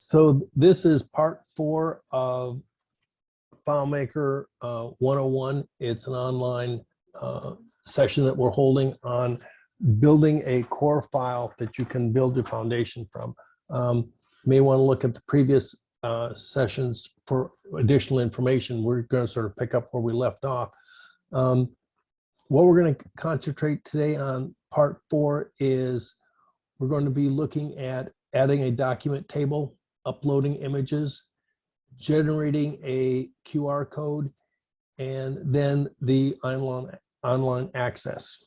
So this is part 4 of FileMaker 101. It's an online session that we're holding on building a core file that you can build your foundation from. You may want to look at the previous sessions for additional information. We're going to sort of pick up where we left off. What we're going to concentrate today on part 4 is we're going to be looking at adding a document table, uploading images, generating a QR code, and then the online access.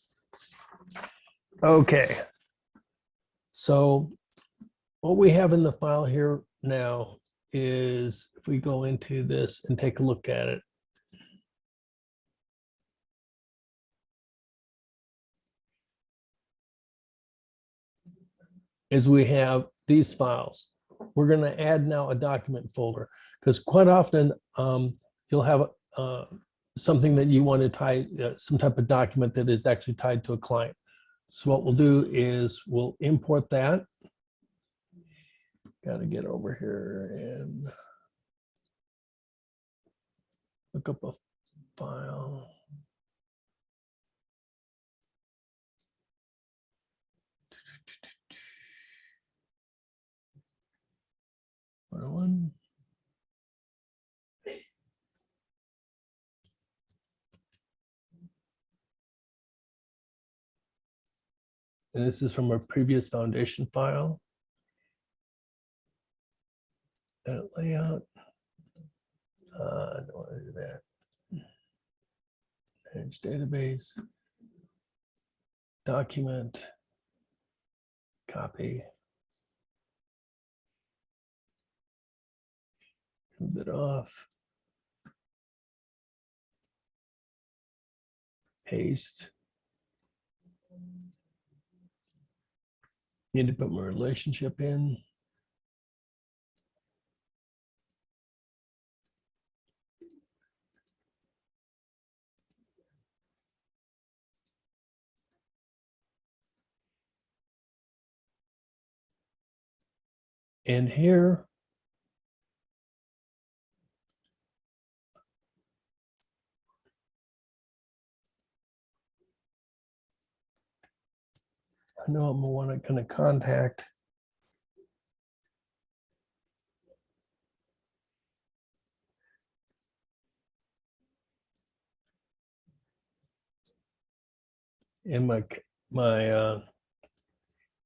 Okay, so what we have in the file here now is, if we go into this and take a look at it, is we have these files. We're going to add now a document folder, because quite often you'll have something that you want to tie, some type of document that is actually tied to a client. So what we'll do is we'll import that. Got to get over here and look up a file. One. And this is from our previous foundation file. Edit layout. I don't want to do that. Manage database. Document. Copy. Move it off. Paste. Need to put my relationship in. And here, I know I'm going to contact and my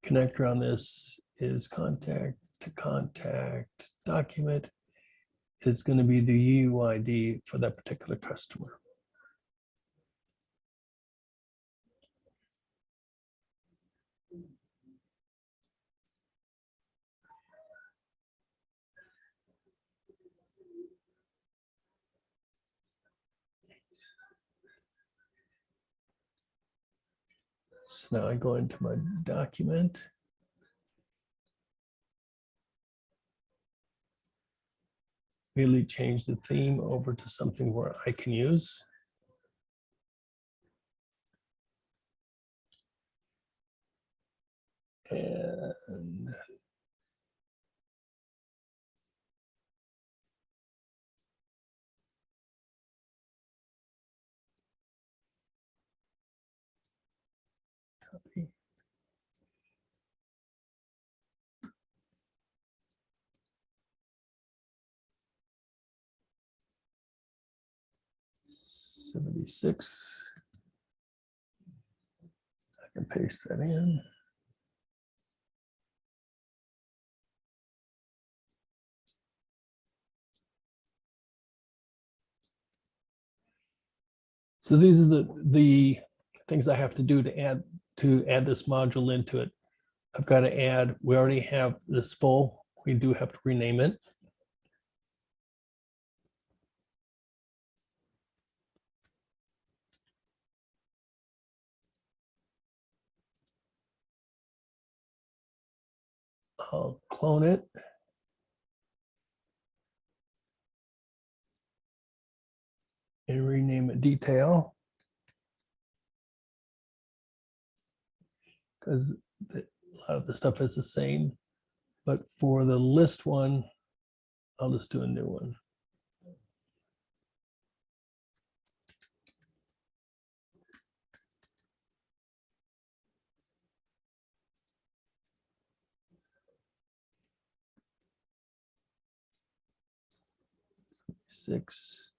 connector on this is contact to contact document is going to be the UUID for that particular customer. So now I go into my document. Really change the theme over to something where I can use. And copy. $76. I can paste that in. So these are the things I have to do to add this module into it. I've got to add, we already have this full, we do have to rename it. I'll clone it. And rename it detail. Because a lot of the stuff is the same. But for the list one, I'll just do a new one. Six,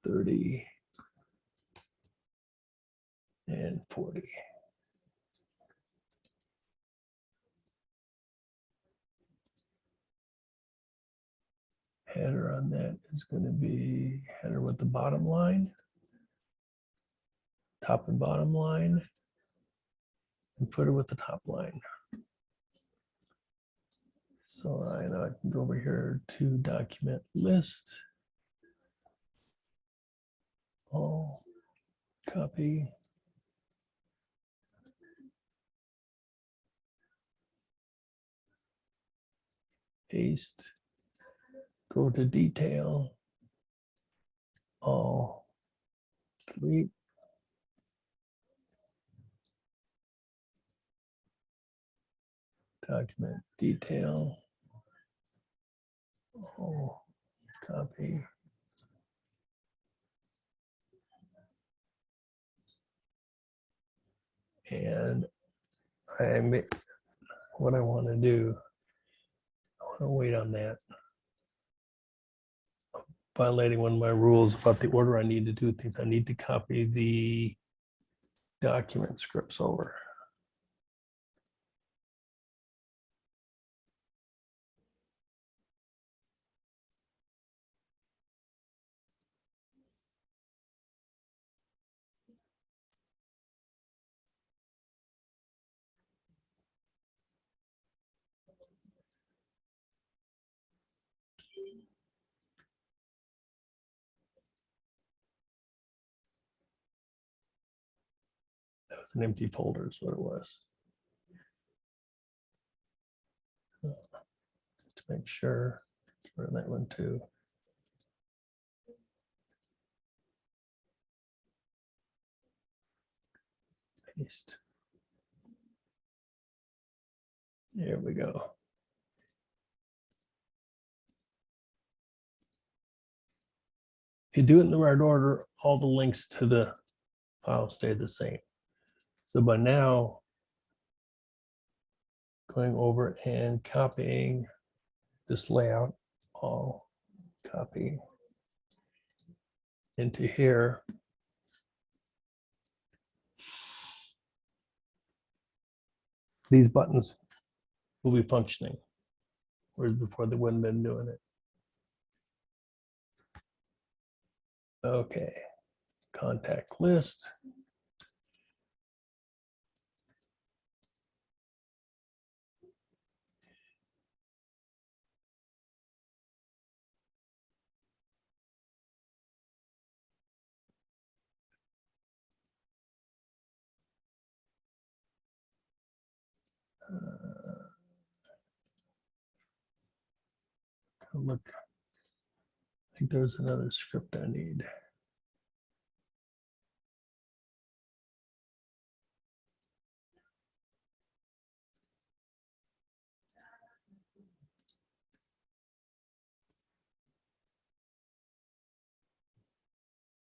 30, and 40. Header on that is going to be header with the bottom line, top and bottom line, and footer with the top line. So I know I can go over here to document list, all, copy, paste, go to detail, all, delete, document detail, all, copy, and what I want to do, I want to wait on that. Violating one of my rules about the order I need to do things. I need to copy the document scripts over. That was an empty folder is what it was. Just to make sure, get rid of that one too. Paste. There we go. If you do it in the right order, all the links to the file stay the same. So by now, going over and copying this layout, all copy into here. These buttons will be functioning, whereas before they wouldn't have been doing it. Okay, contact list. Look, I think there's another script I need.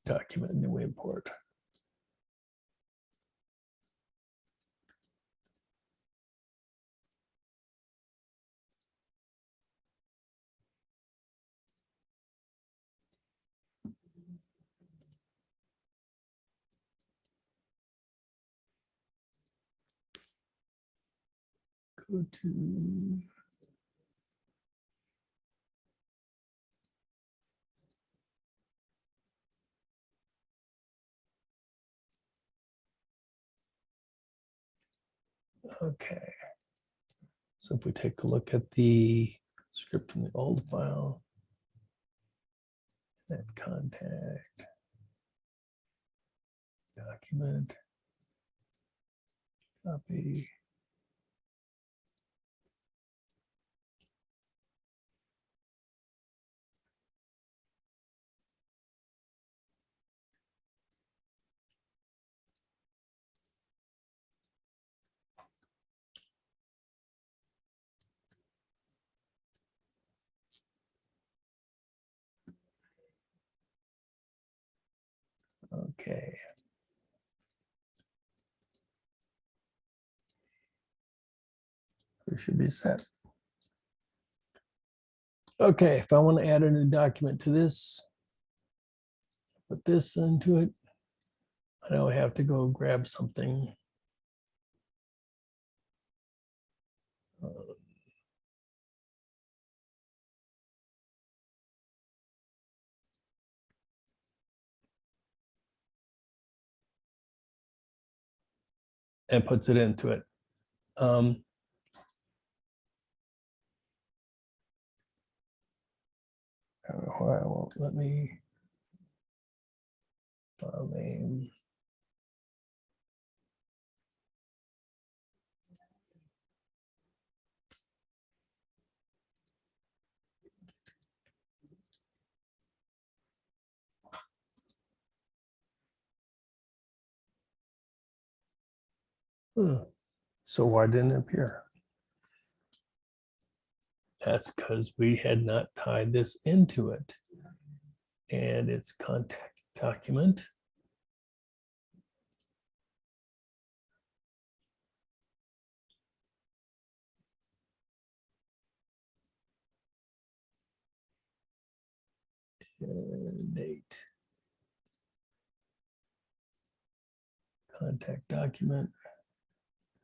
Document new import. Go to okay. So if we take a look at the script from the old file, that contact, document, copy, We should be set. Okay, if I want to add a new document to this, put this into it. I know I have to go grab something. And puts it into it. Why it won't let me file name. So why didn't it appear? That's because we had not tied this into it. And it's contact document. And date. Contact document.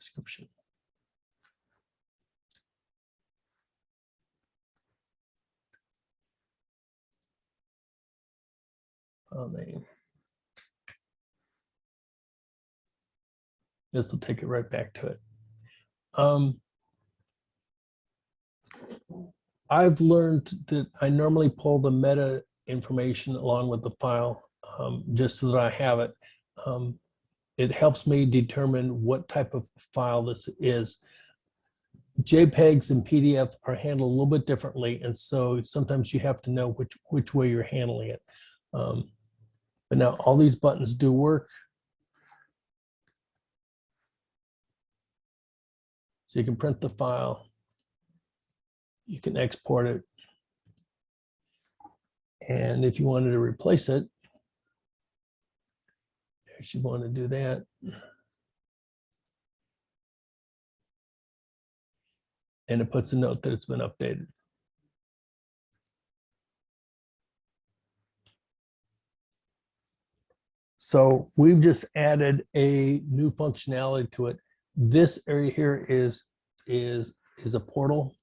Description. File name. This will take it right back to it. I've learned that I normally pull the meta information along with the file just so that I have it. It helps me determine what type of file this is. JPEGs and PDF are handled a little bit differently, and so sometimes you have to know which way you're handling it. But now all these buttons do work. So you can print the file, you can export it, and if you wanted to replace it, you should want to do that. And it puts a note that it's been updated. So we've just added a new functionality to it. This area here is a portal.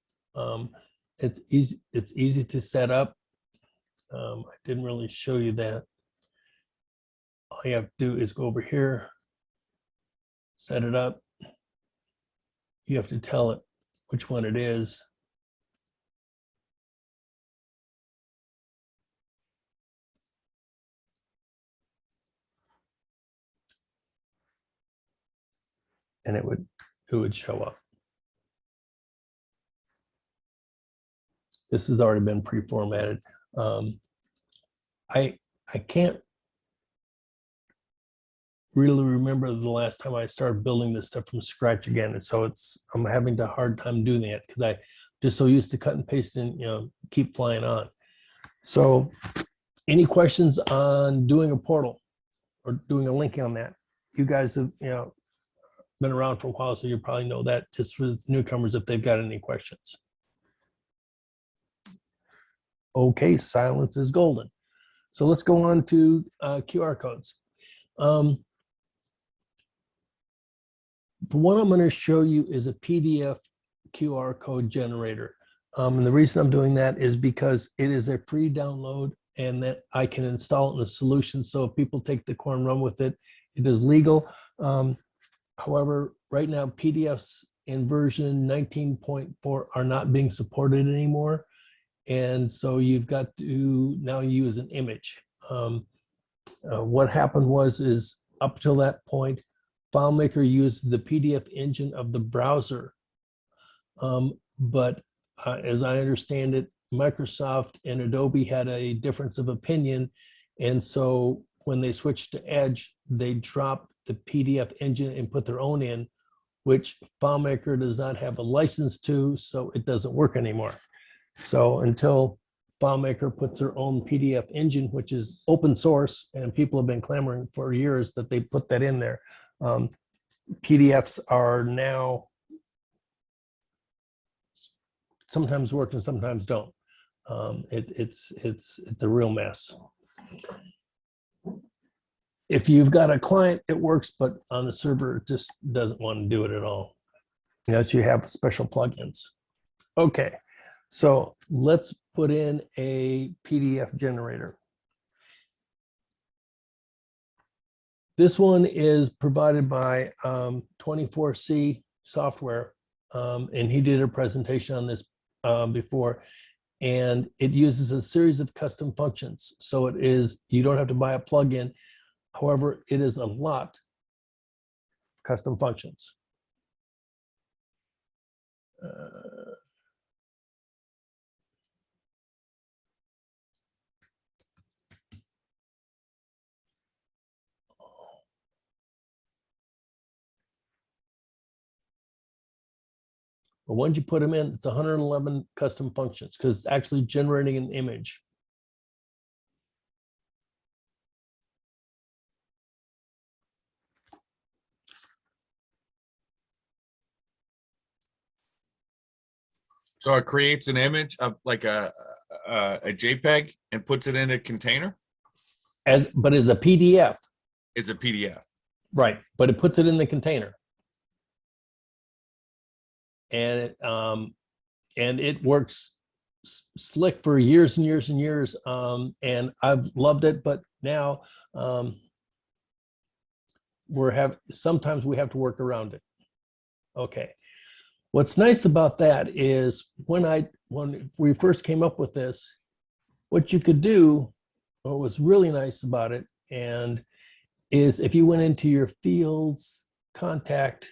It's easy to set up. I didn't really show you that. All you have to do is go over here, set it up. You have to tell it which one it is. And it would show up. This has already been pre-formatted. I can't really remember the last time I started building this stuff from scratch again, and so I'm having a hard time doing that because I just so used to cut and paste and keep flying on. So, any questions on doing a portal or doing a link on that? You guys have been around for a while, so you probably know that. Just for newcomers, if they've got any questions. Okay, silence is golden. So let's go on to QR codes. The one I'm going to show you is a PDF QR code generator. And the reason I'm doing that is because it is a free download and that I can install it in a solution. So if people take the core and run with it, it is legal. However, right now, PDFs in version 19.4 are not being supported anymore. And so you've got to now use an image. What happened is up till that point, FileMaker used the PDF engine of the browser. But as I understand it, Microsoft and Adobe had a difference of opinion. And so when they switched to Edge, they dropped the PDF engine and put their own in, which FileMaker does not have a license to, so it doesn't work anymore. So until FileMaker puts their own PDF engine, which is open source, and people have been clamoring for years that they put that in there. PDFs are now sometimes work and sometimes don't. It's a real mess. If you've got a client, it works, but on the server, it just doesn't want to do it at all. Unless you have special plugins. Okay, so let's put in a PDF generator. This one is provided by 24C software, and he did a presentation on this before, and it uses a series of custom functions. So it is, you don't have to buy a plugin. However, it is a lot of custom functions. But once you put them in, it's 111 custom functions because it's actually generating an image. So it creates an image of like a JPEG and puts it in a container? But as a PDF. It's a PDF. Right, but it puts it in the container. And it works slick for years and years and years. And I've loved it, but now sometimes we have to work around it. Okay. What's nice about that is when we first came up with this, what you could do, what was really nice about it, and is if you went into your fields, contact,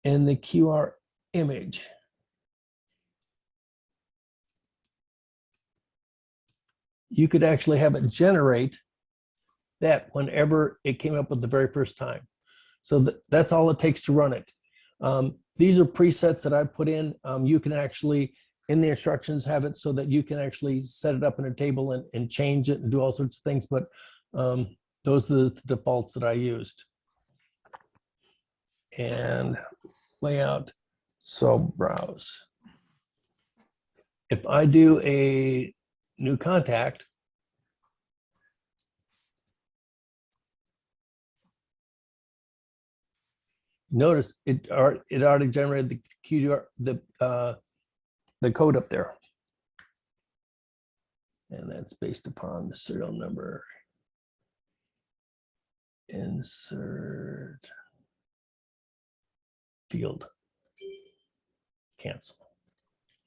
and the QR image, you could actually have it generate that whenever it came up with the very first time. So that's all it takes to run it. These are presets that I put in. You can actually, in the instructions, have it so that you can actually set it up in a table and change it and do all sorts of things. But those are the defaults that I used. And layout, so browse. If I do a new contact, notice it already generated the QR, the code up there. And that's based upon the serial number. Insert field. Cancel.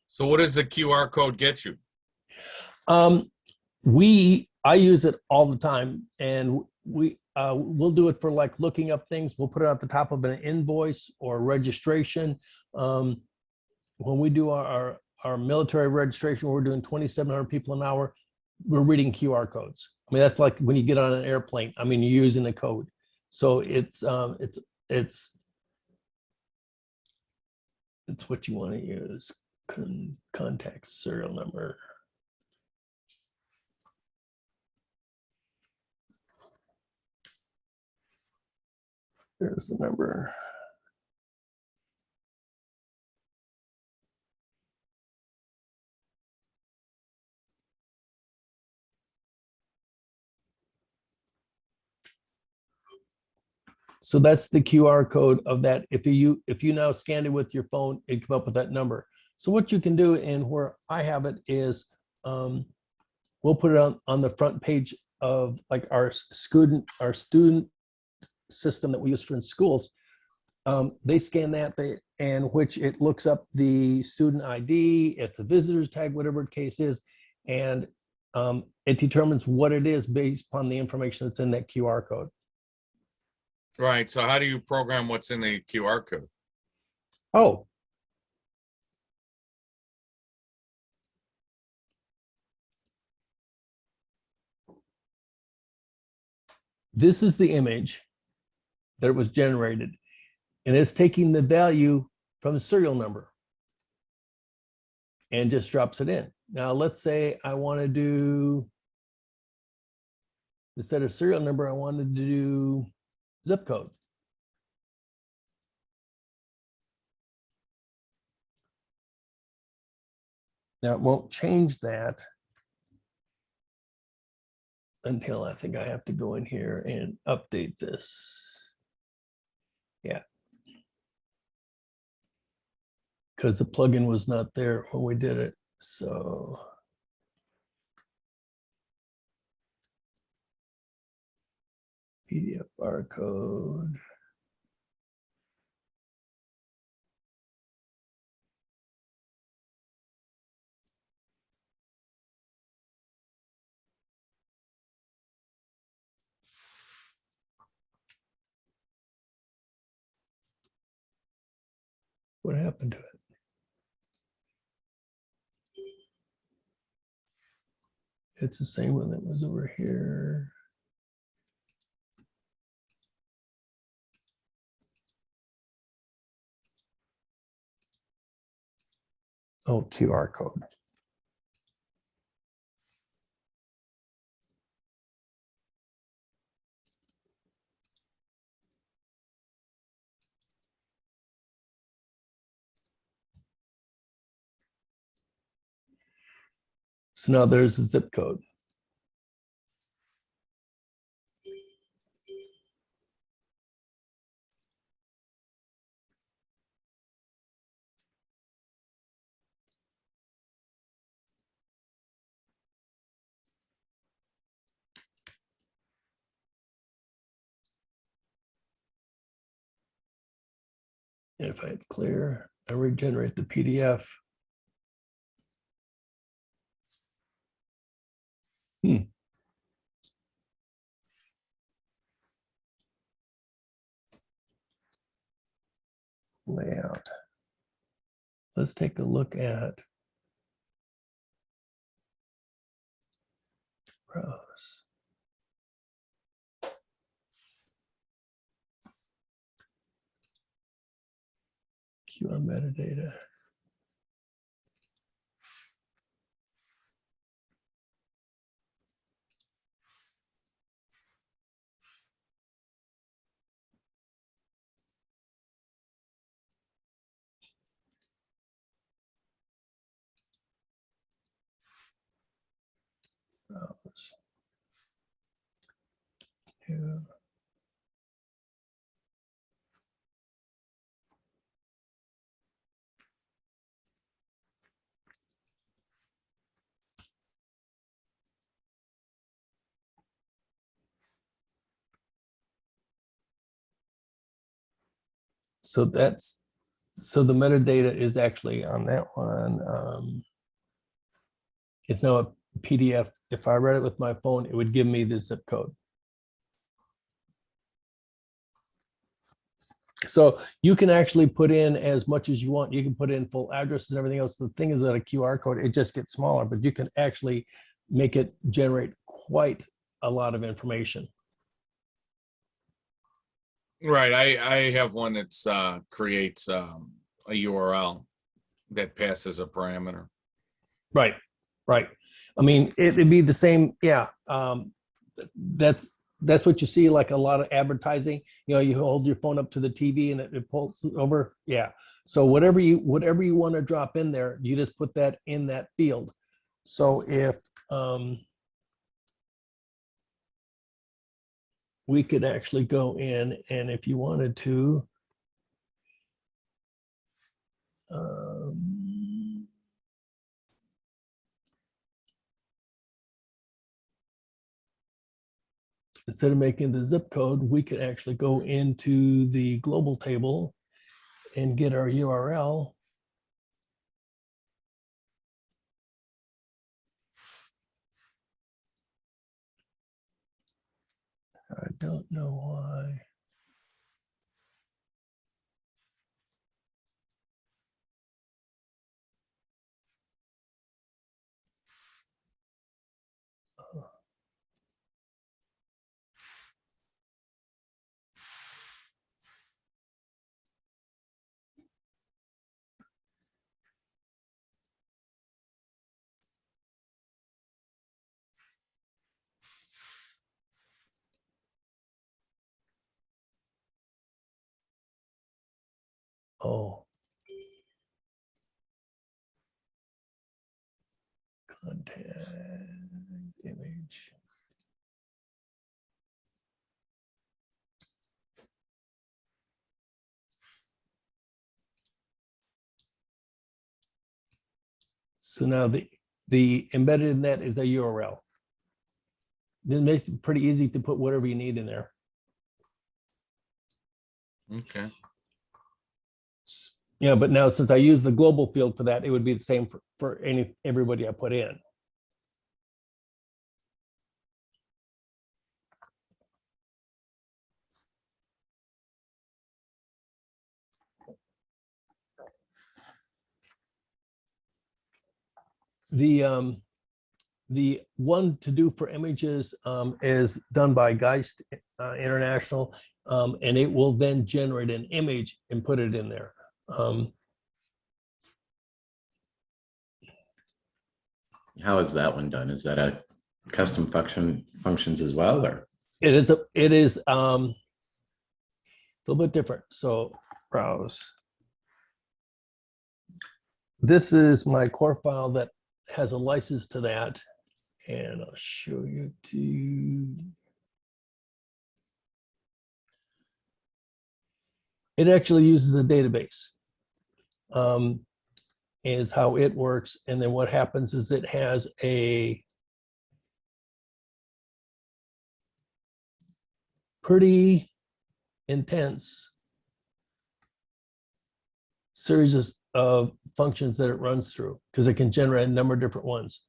So what does the QR code get you? I use it all the time, and we'll do it for like looking up things. We'll put it at the top of an invoice or registration. When we do our military registration, we're doing 2,700 people an hour. We're reading QR codes. I mean, that's like when you get on an airplane. I mean, you're using a code. So it's what you want to use. Contact serial number. There's the number. So that's the QR code of that. If you now scan it with your phone, it come up with that number. So what you can do, and where I have it is, we'll put it on the front page of like our student system that we use for in schools. They scan that, and which it looks up the student ID, if the visitor's tag, whatever the case is, and it determines what it is based upon the information that's in that QR code. Right. So how do you program what's in the QR code? Oh. This is the image that was generated, and it's taking the value from the serial number and just drops it in. Now, let's say I want to do, instead of serial number, I wanted to do zip code. Now it won't change that until I think I have to go in here and update this. Yeah. Because the plugin was not there when we did it. So PDF barcode. What happened to it? It's the same one that was over here. Oh, QR code. So now there's the zip code. And if I hit clear, I regenerate the PDF. Layout. Let's take a look at browse. QR metadata. Browse. Yeah. So that's, so the metadata is actually on that one. It's now a PDF. If I read it with my phone, it would give me the zip code. So you can actually put in as much as you want. You can put in full addresses and everything else. The thing is that a QR code, it just gets smaller, but you can actually make it generate quite a lot of information. Right. I have one that's creates a URL that passes a parameter. Right, right. I mean, it'd be the same. Yeah, that's what you see, like a lot of advertising. You know, you hold your phone up to the TV and it pulls over. Yeah. So whatever you want to drop in there, you just put that in that field. So if we could actually go in, and if you wanted to, instead of making the zip code, we could actually go into the global table and get our URL. I don't know why. Oh, Contact image. So now the embedded in that is a URL. It makes it pretty easy to put whatever you need in there. Okay. Yeah, but now since I use the global field for that, it would be the same for everybody I put in. The one to do for images is done by Geist International, and it will then generate an image and put it in there. How is that one done? Is that a custom functions as well, or? It is a little bit different. So browse. This is my core file that has a license to that, and I'll show you to. It actually uses a database. Is how it works, and then what happens is it has a pretty intense series of functions that it runs through, because it can generate a number of different ones.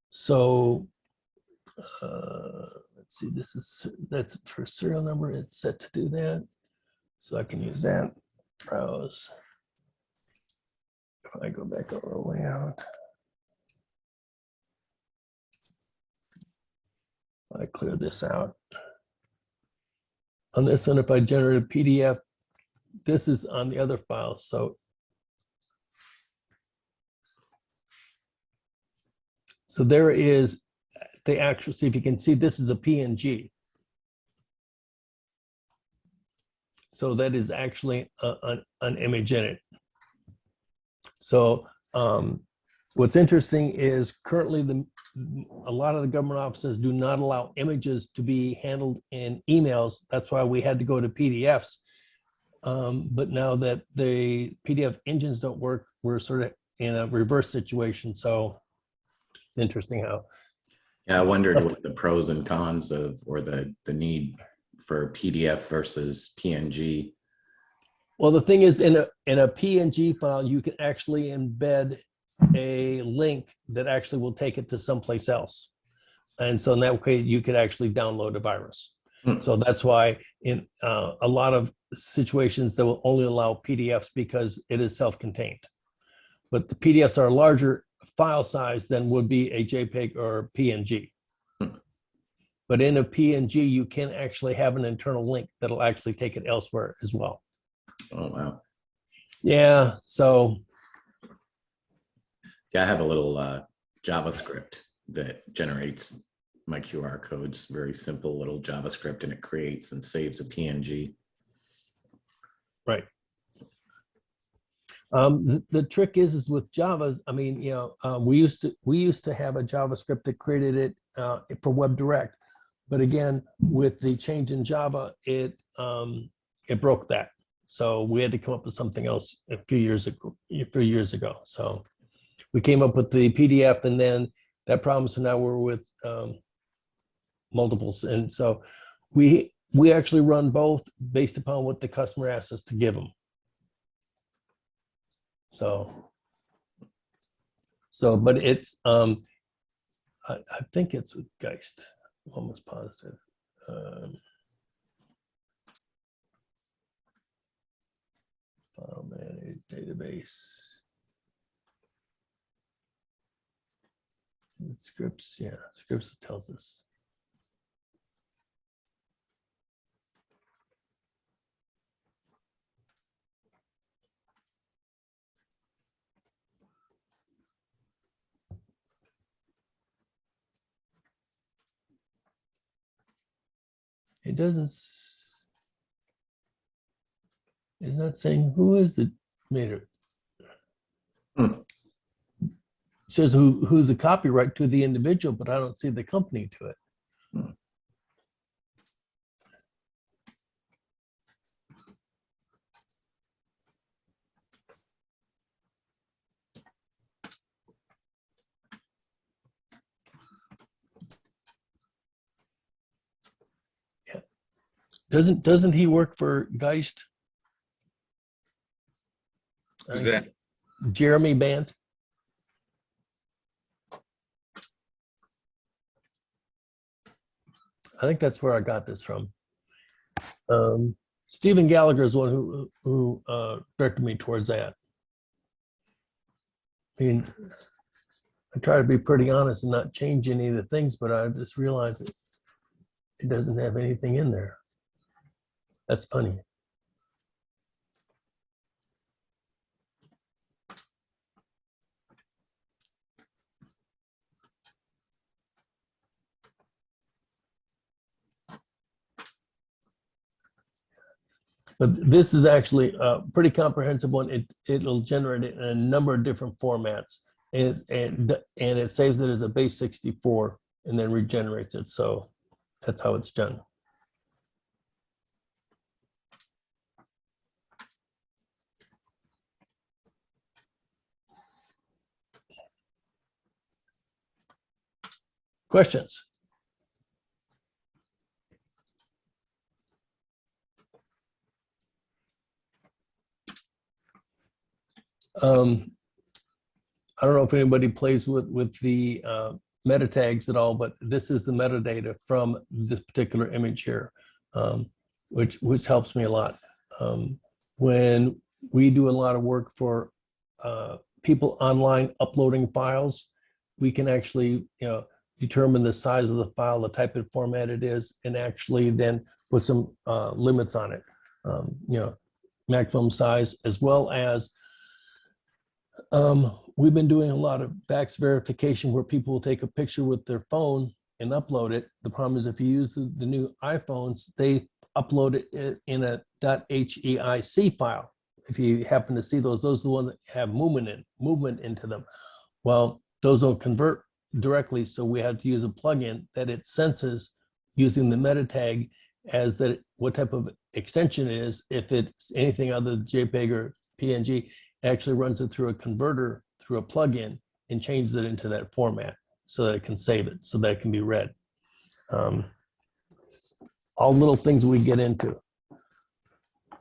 So let's see, that's for serial number. It's set to do that, so I can use that. Browse. If I go back over layout, I clear this out. On this one, if I generate a PDF, this is on the other file. So there is the actual, see if you can see, this is a PNG. So that is actually an image in it. So what's interesting is currently a lot of the government offices do not allow images to be handled in emails. That's why we had to go to PDFs. But now that the PDF engines don't work, we're sort of in a reverse situation. So it's interesting how. Yeah, I wondered what the pros and cons of, or the need for PDF versus PNG. Well, the thing is, in a PNG file, you can actually embed a link that actually will take it to someplace else. And so in that way, you could actually download a virus. So that's why in a lot of situations, they will only allow PDFs because it is self-contained. But the PDFs are a larger file size than would be a JPEG or PNG. But in a PNG, you can actually have an internal link that'll actually take it elsewhere as well. Oh, wow. Yeah, so. Yeah, I have a little JavaScript that generates my QR codes, very simple little JavaScript, and it creates and saves a PNG. Right. The trick is with Java, I mean, we used to have a JavaScript that created it for WebDirect, but again, with the change in Java, it broke that. So we had to come up with something else a few years ago. So we came up with the PDF, and then that problem. So now we're with multiples, and so we actually run both based upon what the customer asks us to give them. So, but it's I think it's with Geist. I'm almost positive. File manage database. Scripts, yeah, scripts tells us. It doesn't. It's not saying who is the meter. says who's the copyright to the individual, but I don't see the company to it. Yeah. Doesn't he work for Geist? Who's that? Jeremy Bant. I think that's where I got this from. Stephen Gallagher is one who directed me towards that. I mean, I try to be pretty honest and not change any of the things, but I just realized it doesn't have anything in there. That's funny. But this is actually a pretty comprehensive one. It'll generate it in a number of different formats, and it saves it as a base 64 and then regenerates it. So that's how it's done. Questions? I don't know if anybody plays with the meta tags at all, but this is the metadata from this particular image here, which helps me a lot. When we do a lot of work for people online uploading files, we can actually determine the size of the file, the type of format it is, and actually then put some limits on it, maximum size, as well as we've been doing a lot of fax verification where people will take a picture with their phone and upload it. The problem is if you use the new iPhones, they upload it in a .heic file. If you happen to see those are the ones that have movement into them. Well, those don't convert directly, so we have to use a plugin that it senses using the meta tag as that what type of extension it is. If it's anything other than JPEG or PNG, it actually runs it through a converter, through a plugin, and changes it into that format so that it can save it, so that it can be read. All little things we get into.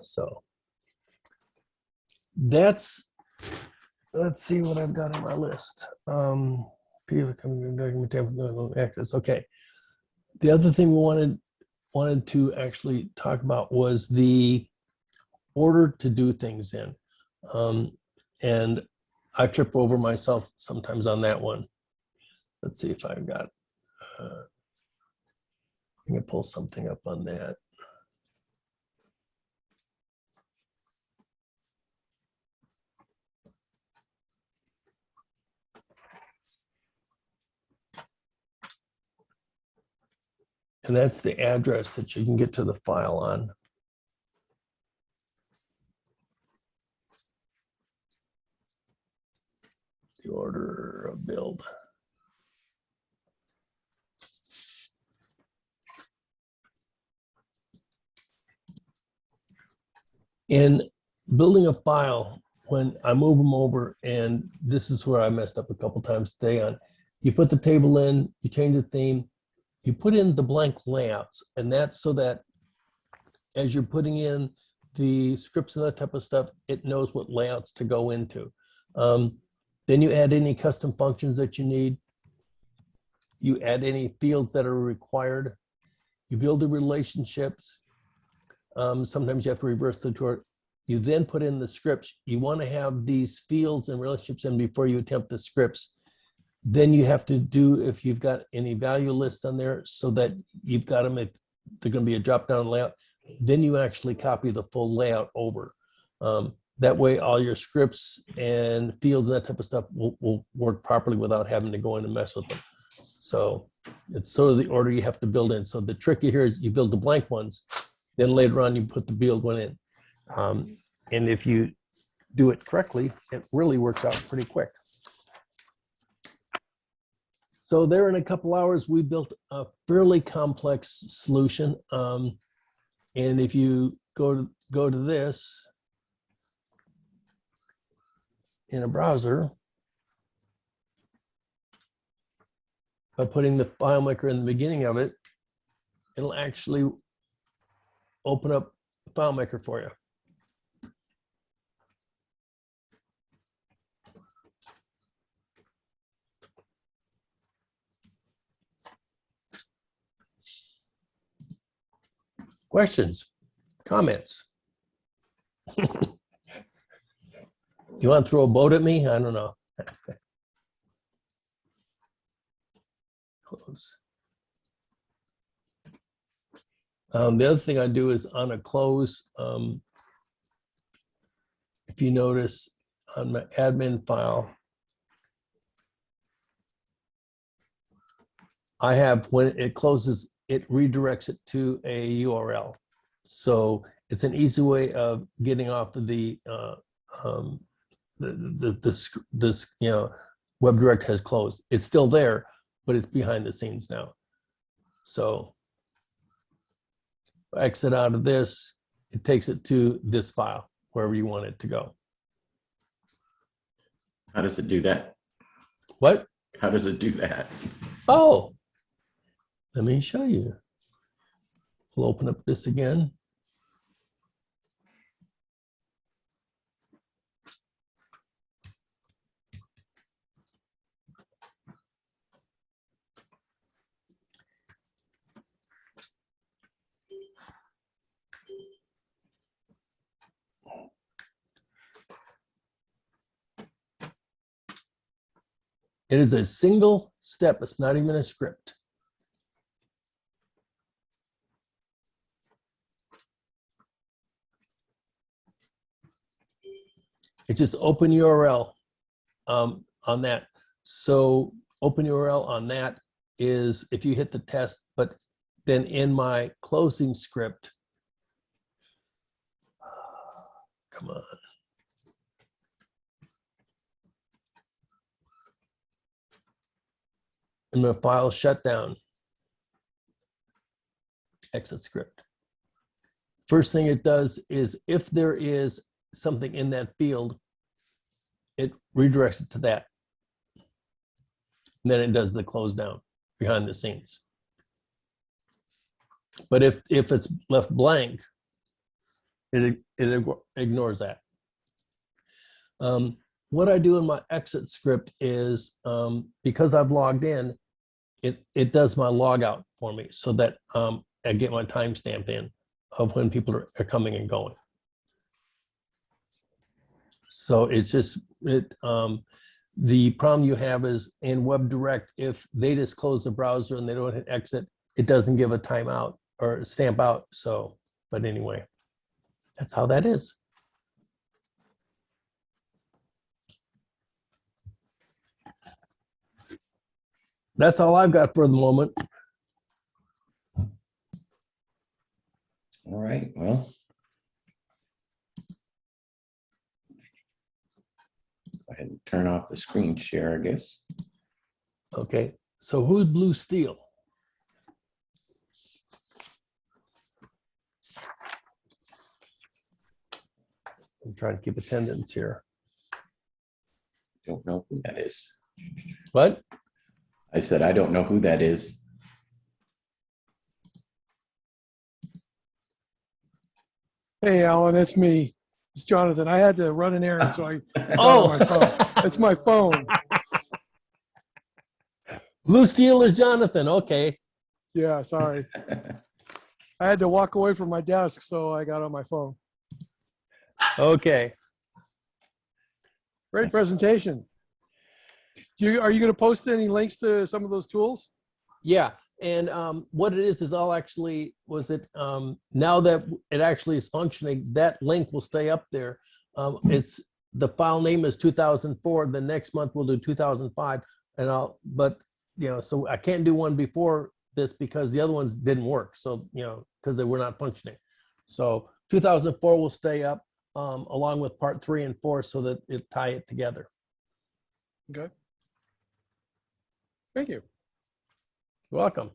So let's see what I've got on my list. Access. Okay. The other thing we wanted to actually talk about was the order to do things in. And I trip over myself sometimes on that one. Let's see if I've got, I'm gonna pull something up on that. And that's the address that you can get to the file on. The order of build. In building a file, when I move them over, and this is where I messed up a couple times today on, you put the table in, you change the theme, you put in the blank layouts, and that's so that as you're putting in the scripts and that type of stuff, it knows what layouts to go into. Then you add any custom functions that you need. You add any fields that are required. You build the relationships. Sometimes you have to reverse the tour. You then put in the scripts. You want to have these fields and relationships in before you attempt the scripts. Then you have to do, if you've got any value list on there, so that you've got them, if they're going to be a drop-down layout, then you actually copy the full layout over. That way, all your scripts and fields, that type of stuff will work properly without having to go in and mess with them. So it's sort of the order you have to build in. So the trick here is you build the blank ones, then later on you put the build one in. And if you do it correctly, it really works out pretty quick. So there in a couple hours, we built a fairly complex solution. And if you go to this in a browser, by putting the FileMaker in the beginning of it, it'll actually open up FileMaker for you. Questions, comments? You want to throw a boat at me? I don't know. Close. The other thing I do is on a close, if you notice on my admin file, I have, when it closes, it redirects it to a URL. So it's an easy way of getting off of this, you know, WebDirect has closed. It's still there, but it's behind the scenes now. So exit out of this, it takes it to this file, wherever you want it to go. How does it do that? What? How does it do that? Oh, let me show you. We'll open up this again. It is a single step. It's not even a script. It's just open URL on that. So open URL on that is if you hit the test, but then in my closing script, come on. In the file shutdown, exit script. First thing it does is if there is something in that field, it redirects it to that. And then it does the close down behind the scenes. But if it's left blank, it ignores that. What I do in my exit script is because I've logged in, it does my log out for me so that I get my timestamp in of when people are coming and going. So it's just the problem you have is in WebDirect, if they just close the browser and they don't hit exit, it doesn't give a timeout or stamp out. So, but anyway, that's how that is. That's all I've got for the moment. All right, well. Go ahead and turn off the screen share, I guess. Okay, so who's Blue Steel? I'm trying to keep attendance here. Don't know who that is. What? I said, I don't know who that is. Hey, Alan, it's me. It's Jonathan. I had to run an errand, so I got Oh, on my phone. It's my phone. Blue Steel is Jonathan. Okay. Yeah, sorry. I had to walk away from my desk, so I got on my phone. Okay. Great presentation. Are you going to post any links to some of those tools? Yeah. And what it is I'll actually, now that it actually is functioning, that link will stay up there. It's the file name is 2004. The next month we'll do 2005. But you know, so I can't do one before this because the other ones didn't work. So, you know, because they were not functioning. So 2004 will stay up along with part 3 and 4 so that it tie it together. Okay. Thank you. You're welcome.